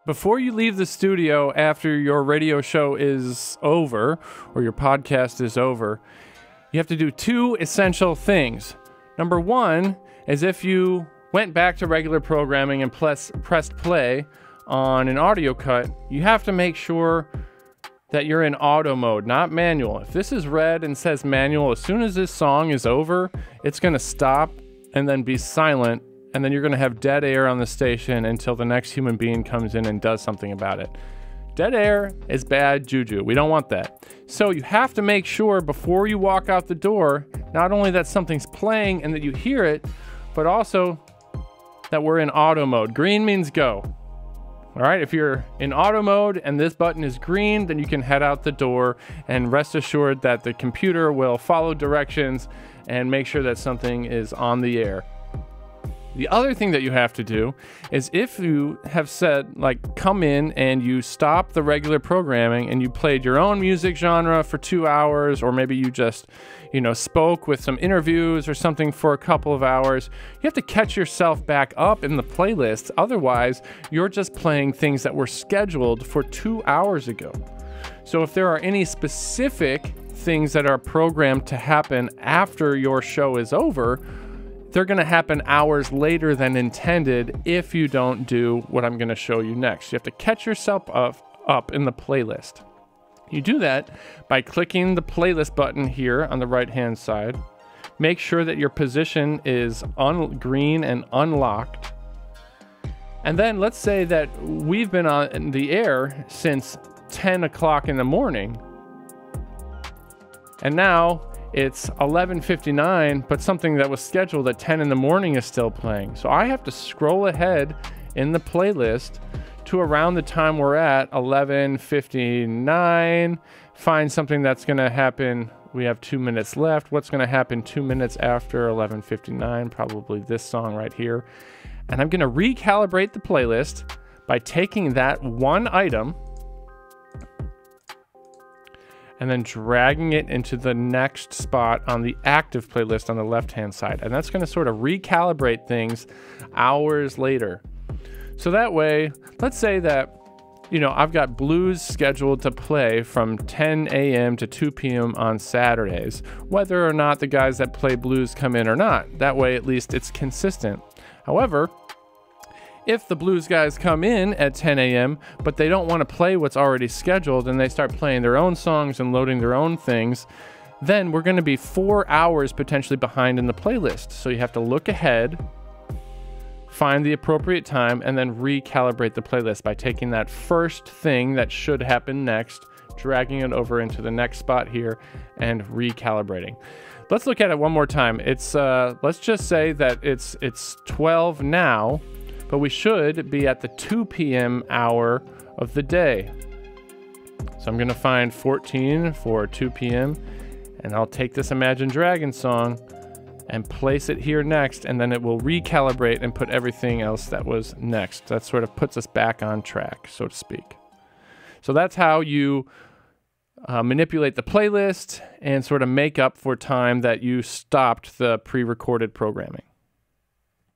Before you leave the studio after your radio show is over or your podcast is over, you have to do two essential things. Number one is if you went back to regular programming and pressed play on an audio cut, you have to make sure that you're in auto mode, not manual. If this is red and says manual, as soon as this song is over, it's going to stop and then be silent, and then you're going to have dead air on the station until the next human being comes in and does something about it. Dead air is bad juju. We don't want that. So you have to make sure before you walk out the door, not only that something's playing and that you hear it, but also that we're in auto mode. Green means go. All right, if you're in auto mode and this button is green, then you can head out the door and rest assured that the computer will follow directions and make sure that something is on the air. The other thing that you have to do is if you have said, like, come in and you stop the regular programming and you played your own music genre for 2 hours, or maybe you just, spoke with some interviews or something for a couple of hours, you have to catch yourself back up in the playlist. Otherwise, you're just playing things that were scheduled for 2 hours ago. So if there are any specific things that are programmed to happen after your show is over, they're going to happen hours later than intended if you don't do what I'm going to show you next. You have to catch yourself up in the playlist. You do that by clicking the playlist button here on the right hand side. Make sure that your position is green and unlocked. And then let's say that we've been on the air since 10 o'clock in the morning. And now it's 11:59, but something that was scheduled at 10 in the morning is still playing. So I have to scroll ahead in the playlist to around the time we're at, 11:59, find something that's going to happen. We have 2 minutes left. What's going to happen 2 minutes after 11:59? Probably this song right here. And I'm going to recalibrate the playlist by taking that one item and then dragging it into the next spot on the active playlist on the left-hand side. And that's going to sort of recalibrate things hours later. So that way, let's say that, I've got blues scheduled to play from 10 a.m. to 2 p.m. on Saturdays, whether or not the guys that play blues come in or not. That way, at least it's consistent. However, if the blues guys come in at 10 a.m., but they don't want to play what's already scheduled and they start playing their own songs and loading their own things, then we're going to be 4 hours potentially behind in the playlist. So you have to look ahead, find the appropriate time, and then recalibrate the playlist by taking that first thing that should happen next, dragging it over into the next spot here, and recalibrating. Let's look at it one more time. It's let's just say that it's 12 now, but we should be at the 2 p.m. hour of the day. So I'm going to find 14 for 2 p.m. and I'll take this Imagine Dragons song and place it here next, and then it will recalibrate and put everything else that was next. That sort of puts us back on track, so to speak. So that's how you manipulate the playlist and sort of make up for time that you stopped the pre-recorded programming.